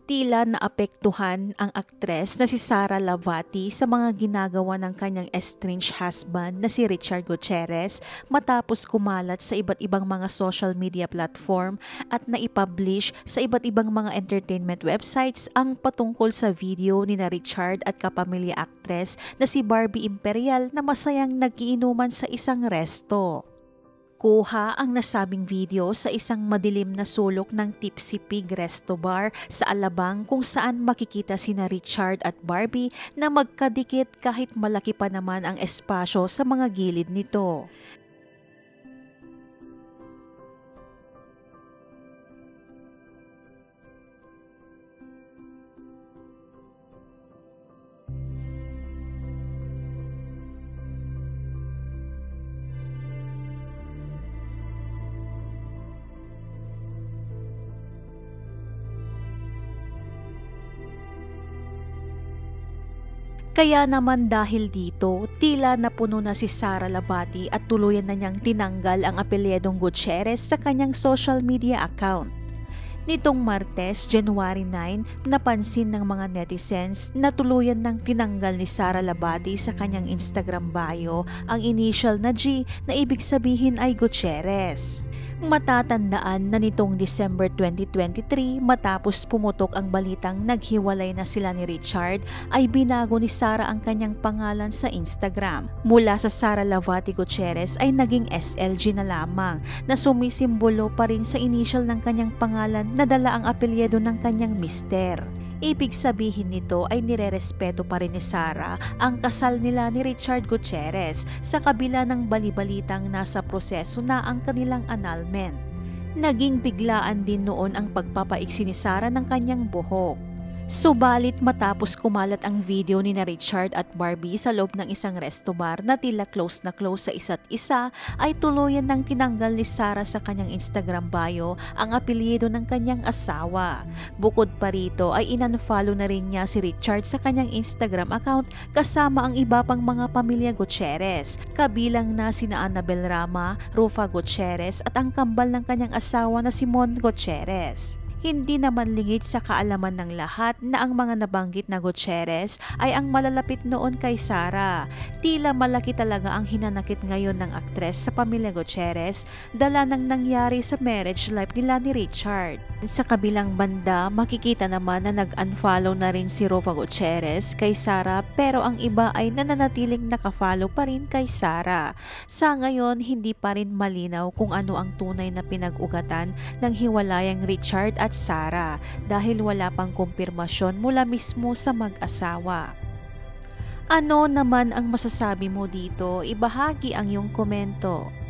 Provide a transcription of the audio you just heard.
Tila naapektuhan ang aktres na si Sara Lavati sa mga ginagawa ng kanyang estranged husband na si Richard Gutierrez matapos kumalat sa iba't ibang mga social media platform at naipublish sa iba't ibang mga entertainment websites ang patungkol sa video ni na Richard at kapamilya aktres na si Barbie Imperial na masayang nagkiinuman sa isang resto. Kuha ang nasabing video sa isang madilim na sulok ng Tipsy Pig Resto Bar sa Alabang kung saan makikita sina Richard at Barbie na magkadikit kahit malaki pa naman ang espasyo sa mga gilid nito. Kaya naman dahil dito, tila napuno na si Sara Lavati at tuluyan na niyang tinanggal ang apelyedong Gutierrez sa kanyang social media account. Nitong Martes, January 9, napansin ng mga netizens na tuluyan ng tinanggal ni Sara Lavati sa kanyang Instagram bio ang initial na G na ibig sabihin ay Gutierrez. Matatandaan na nitong December 2023 matapos pumutok ang balitang naghiwalay na sila ni Richard ay binago ni Sara ang kanyang pangalan sa Instagram. Mula sa Sara Lavati Gutierrez ay naging SLG na lamang na sumisimbolo pa rin sa initial ng kanyang pangalan na dala ang apelyido ng kanyang mister. Ibig sabihin nito ay nirerespeto pa rin ni Sara ang kasal nila ni Richard Gutierrez sa kabila ng balibalitang nasa proseso na ang kanilang annulment. Naging biglaan din noon ang pagpapaiksi ni Sara ng kanyang buhok. Subalit matapos kumalat ang video ni na Richard at Barbie sa loob ng isang resto bar na tila close na close sa isa't isa ay tuluyan ng tinanggal ni Sara sa kanyang Instagram bio ang apelyido ng kanyang asawa. Bukod pa rito ay inunfollow na rin niya si Richard sa kanyang Instagram account kasama ang iba pang mga pamilya Gutierrez, kabilang na sina Annabel Rama, Rufa Gutierrez at ang kambal ng kanyang asawa na si Mon Gutierrez. Hindi naman lingid sa kaalaman ng lahat na ang mga nabanggit na Gutierrez ay ang malalapit noon kay Sara. Tila malaki talaga ang hinanakit ngayon ng aktres sa pamilya Gutierrez dala ng nangyari sa marriage life nila ni Richard. Sa kabilang banda, makikita naman na nag-unfollow na rin si Rufa Gutierrez kay Sara pero ang iba ay nananatiling nakafollow pa rin kay Sara. Sa ngayon, hindi pa rin malinaw kung ano ang tunay na pinag-ugatan ng hiwalayang Richard at Sara dahil wala pang kumpirmasyon mula mismo sa mag-asawa. Ano naman ang masasabi mo dito? Ibahagi ang iyong komento.